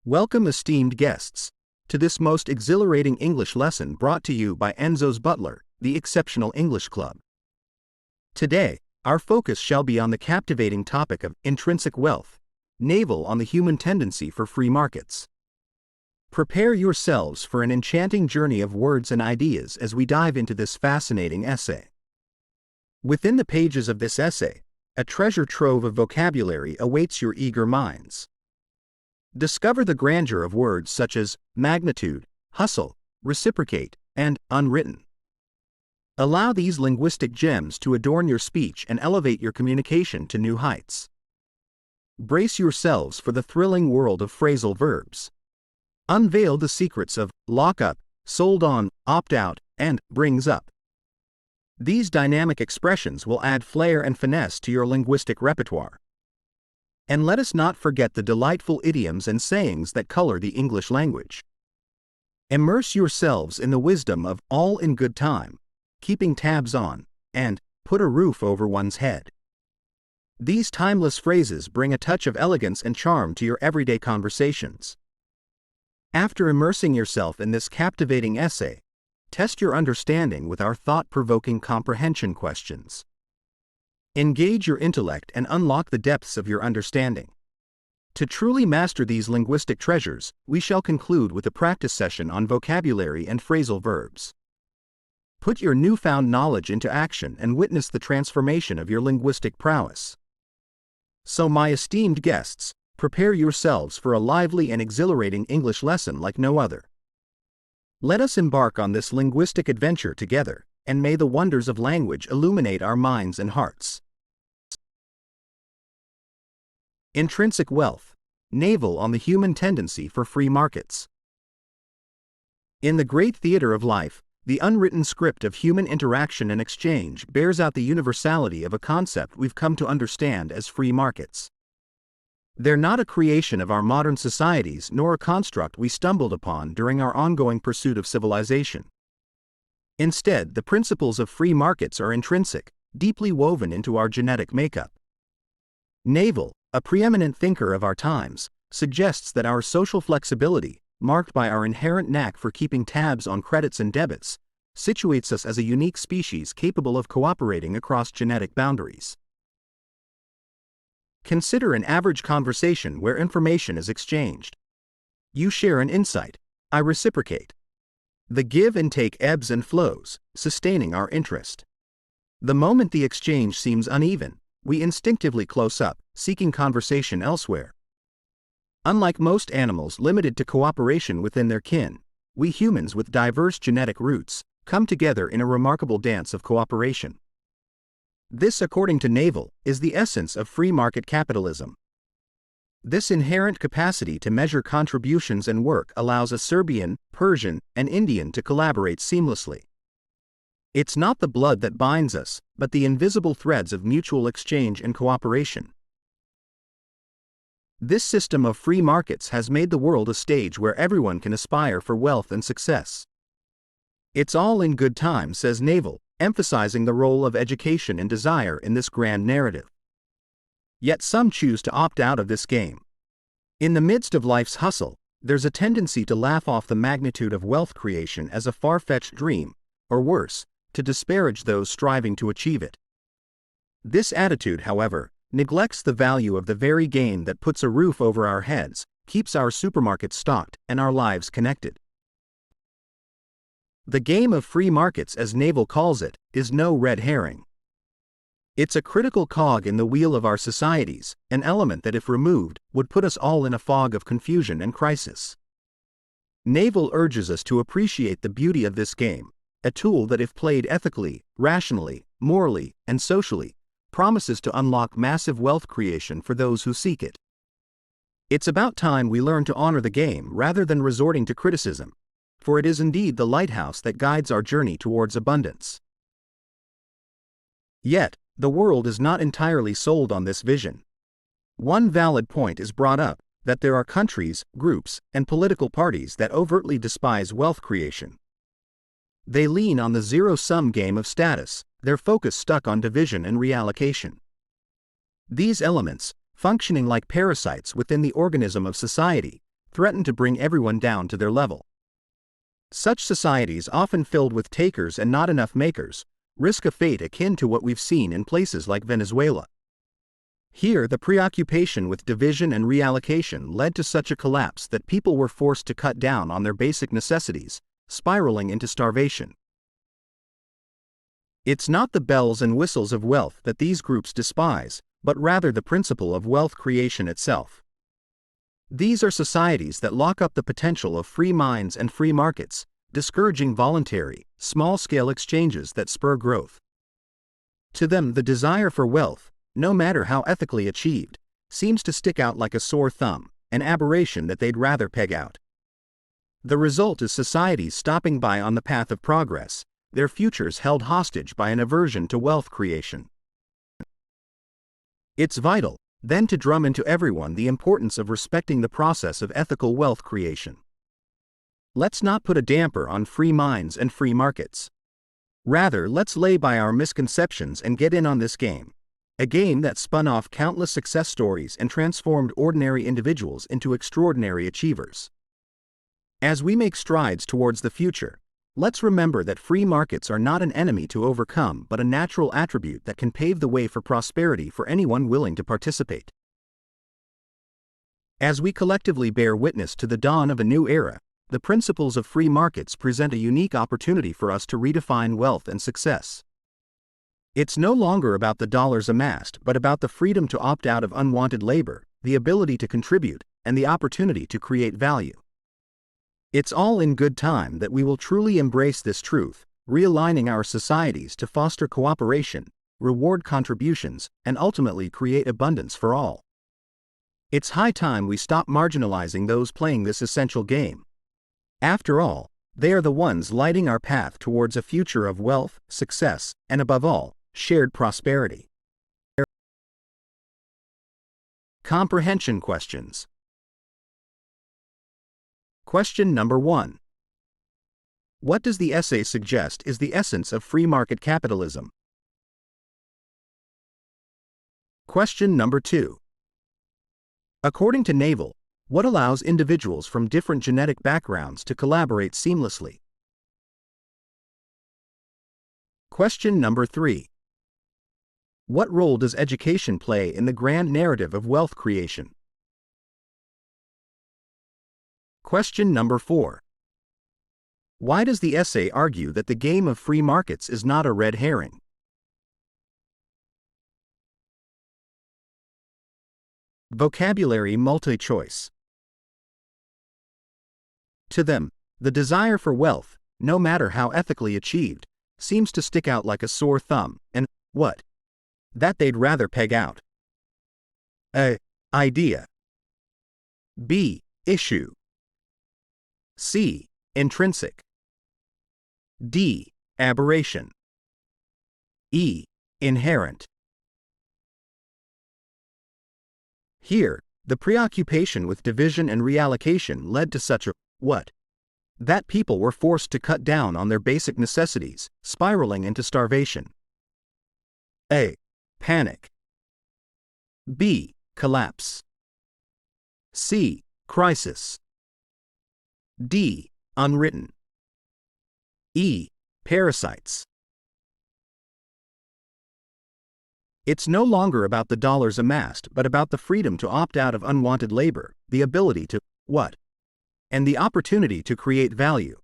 Welcome, esteemed guests, to this most exhilarating English lesson brought to you by Enzo's Butler, the Exceptional English Club. Today, our focus shall be on the captivating topic of intrinsic wealth, Naval on the human tendency for free markets. Prepare yourselves for an enchanting journey of words and ideas as we dive into this fascinating essay. Within the pages of this essay, a treasure trove of vocabulary awaits your eager minds. Discover the grandeur of words such as magnitude, hustle, reciprocate, and unwritten. Allow these linguistic gems to adorn your speech and elevate your communication to new heights. Brace yourselves for the thrilling world of phrasal verbs. Unveil the secrets of lock up, sold on, opt out, and brings up. These dynamic expressions will add flair and finesse to your linguistic repertoire. And let us not forget the delightful idioms and sayings that color the English language. Immerse yourselves in the wisdom of all in good time, keeping tabs on, and put a roof over one's head. These timeless phrases bring a touch of elegance and charm to your everyday conversations. After immersing yourself in this captivating essay, test your understanding with our thought-provoking comprehension questions. Engage your intellect and unlock the depths of your understanding. To truly master these linguistic treasures, we shall conclude with a practice session on vocabulary and phrasal verbs. Put your newfound knowledge into action and witness the transformation of your linguistic prowess. So, my esteemed guests, prepare yourselves for a lively and exhilarating English lesson like no other. Let us embark on this linguistic adventure together, and may the wonders of language illuminate our minds and hearts. Intrinsic wealth, Naval on the human tendency for free markets. In the great theater of life, the unwritten script of human interaction and exchange bears out the universality of a concept we've come to understand as free markets. They're not a creation of our modern societies nor a construct we stumbled upon during our ongoing pursuit of civilization. Instead, the principles of free markets are intrinsic, deeply woven into our genetic makeup. Naval, a preeminent thinker of our times, suggests that our social flexibility, marked by our inherent knack for keeping tabs on credits and debits, situates us as a unique species capable of cooperating across genetic boundaries. Consider an average conversation where information is exchanged. You share an insight, I reciprocate. The give and take ebbs and flows, sustaining our interest. The moment the exchange seems uneven, we instinctively close up, seeking conversation elsewhere. Unlike most animals limited to cooperation within their kin, we humans with diverse genetic roots come together in a remarkable dance of cooperation. This, according to Naval, is the essence of free market capitalism. This inherent capacity to measure contributions and work allows a Serbian, Persian, and Indian to collaborate seamlessly. It's not the blood that binds us, but the invisible threads of mutual exchange and cooperation. This system of free markets has made the world a stage where everyone can aspire for wealth and success. It's all in good time, says Naval, emphasizing the role of education and desire in this grand narrative. Yet some choose to opt out of this game. In the midst of life's hustle, there's a tendency to laugh off the magnitude of wealth creation as a far-fetched dream, or worse, to disparage those striving to achieve it. This attitude, however, neglects the value of the very game that puts a roof over our heads, keeps our supermarkets stocked, and our lives connected. The game of free markets, as Naval calls it, is no red herring. It's a critical cog in the wheel of our societies, an element that, if removed, would put us all in a fog of confusion and crisis. Naval urges us to appreciate the beauty of this game, a tool that, if played ethically, rationally, morally, and socially, promises to unlock massive wealth creation for those who seek it. It's about time we learn to honor the game rather than resorting to criticism, for it is indeed the lighthouse that guides our journey towards abundance. Yet, the world is not entirely sold on this vision. One valid point is brought up, that there are countries, groups, and political parties that overtly despise wealth creation. They lean on the zero-sum game of status, their focus stuck on division and reallocation. These elements, functioning like parasites within the organism of society, threaten to bring everyone down to their level. Such societies, often filled with takers and not enough makers, risk a fate akin to what we've seen in places like Venezuela. Here, the preoccupation with division and reallocation led to such a collapse that people were forced to cut down on their basic necessities, spiraling into starvation. It's not the bells and whistles of wealth that these groups despise, but rather the principle of wealth creation itself. These are societies that lock up the potential of free minds and free markets, discouraging voluntary, small-scale exchanges that spur growth. To them, the desire for wealth, no matter how ethically achieved, seems to stick out like a sore thumb, an aberration that they'd rather peg out. The result is societies stopping by on the path of progress, their futures held hostage by an aversion to wealth creation. It's vital, then, to drum into everyone the importance of respecting the process of ethical wealth creation. Let's not put a damper on free minds and free markets. Rather, let's lay by our misconceptions and get in on this game. A game that spun off countless success stories and transformed ordinary individuals into extraordinary achievers. As we make strides towards the future, let's remember that free markets are not an enemy to overcome but a natural attribute that can pave the way for prosperity for anyone willing to participate. As we collectively bear witness to the dawn of a new era, the principles of free markets present a unique opportunity for us to redefine wealth and success. It's no longer about the dollars amassed but about the freedom to opt out of unwanted labor, the ability to contribute, and the opportunity to create value. It's all in good time that we will truly embrace this truth, realigning our societies to foster cooperation, reward contributions, and ultimately create abundance for all. It's high time we stop marginalizing those playing this essential game. After all, they are the ones lighting our path towards a future of wealth, success, and above all, shared prosperity. Comprehension questions. Question number 1. What does the essay suggest is the essence of free market capitalism? Question number 2. According to Naval, what allows individuals from different genetic backgrounds to collaborate seamlessly? Question number 3. What role does education play in the grand narrative of wealth creation? Question number 4. Why does the essay argue that the game of free markets is not a red herring? Vocabulary multi-choice. To them, the desire for wealth, no matter how ethically achieved, seems to stick out like a sore thumb, and what? That they'd rather peg out. A. Idea. B. Issue. C. Intrinsic. D. Aberration. E. Inherent. Here, the preoccupation with division and reallocation led to such a what? That people were forced to cut down on their basic necessities, spiraling into starvation. A. Panic. B. Collapse. C. Crisis. D. Unwritten. E. Parasites. It's no longer about the dollars amassed but about the freedom to opt out of unwanted labor, the ability to what? And the opportunity to create value.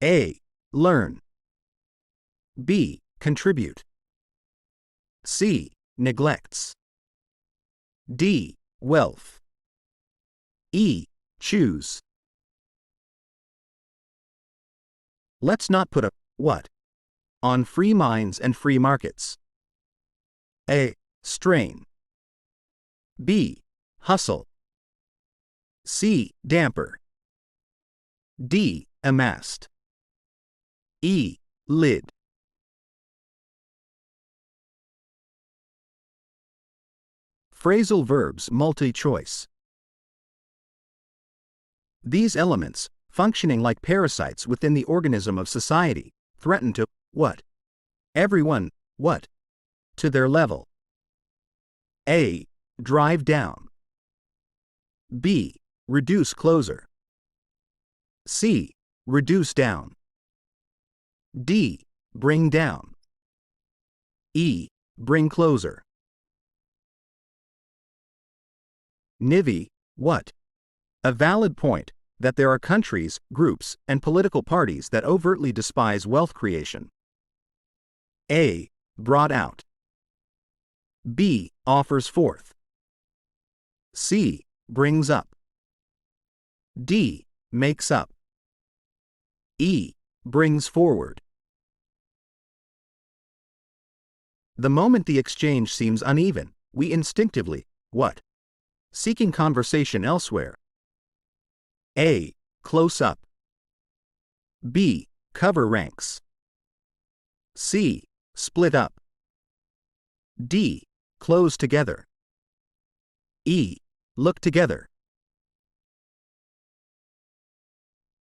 A. Learn. B. Contribute. C. Neglects. D. Wealth. E. Choose. Let's not put a what on free minds and free markets. A. Strain. B. Hustle. C. Damper. D. Amassed. E. Lid. Phrasal verbs multi-choice. These elements, functioning like parasites within the organism of society, threaten to what? Everyone, what? To their level. A. Drive down. B. reduce closer. C. Reduce down. D. Bring down. E. Bring closer. Nivy, what? A valid point that there are countries, groups, and political parties that overtly despise wealth creation. A. Brought out. B. Offers forth. C. Brings up. D. Makes up. E. Brings forward. The moment the exchange seems uneven, we instinctively, what? Seeking conversation elsewhere. A. Close up. B. Cover ranks. C. Split up. D. Close together. E. Look together.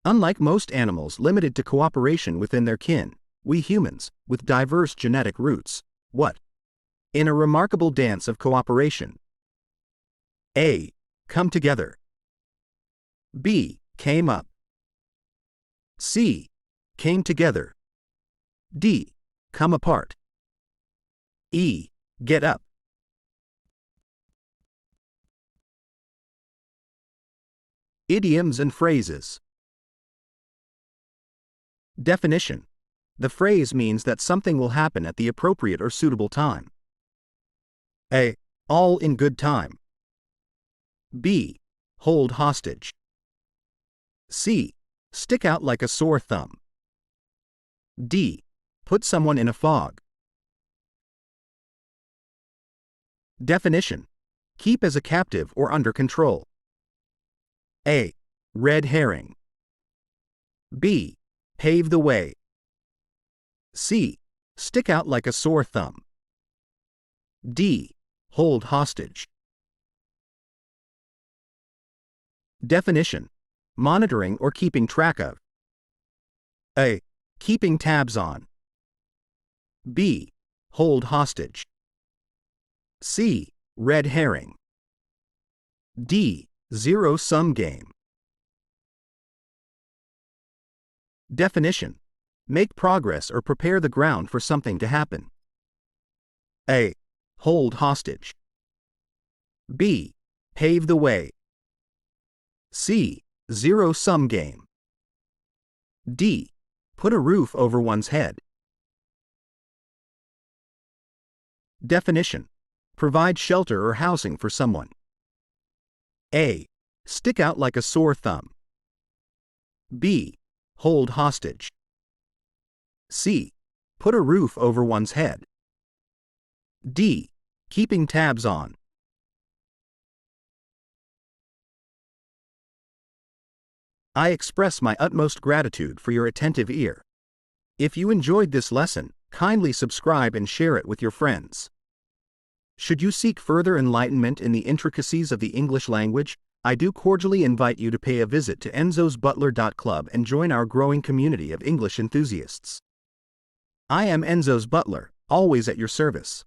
Unlike most animals limited to cooperation within their kin, we humans, with diverse genetic roots, what? In a remarkable dance of cooperation. A. Come together. B. Came up. C. Came together. D. Come apart. E. Get up. Idioms and phrases. Definition. The phrase means that something will happen at the appropriate or suitable time. A. All in good time. B. Hold hostage. C. Stick out like a sore thumb. D. Put someone in a fog. Definition. Keep as a captive or under control. A. Red herring. B. Pave the way. C. Stick out like a sore thumb. D. Hold hostage. Definition. Monitoring or keeping track of. A. Keeping tabs on. B. Hold hostage. C. Red herring. D. Zero-sum game. Definition. Make progress or prepare the ground for something to happen. A. Hold hostage. B. Pave the way. C. Zero-sum game. D. Put a roof over one's head. Definition. Provide shelter or housing for someone. A. Stick out like a sore thumb. B. Hold hostage. C. Put a roof over one's head. D. Keeping tabs on. I express my utmost gratitude for your attentive ear. If you enjoyed this lesson, kindly subscribe and share it with your friends. Should you seek further enlightenment in the intricacies of the English language, I do cordially invite you to pay a visit to enzosbutler.club and join our growing community of English enthusiasts. I am Enzo's Butler, always at your service.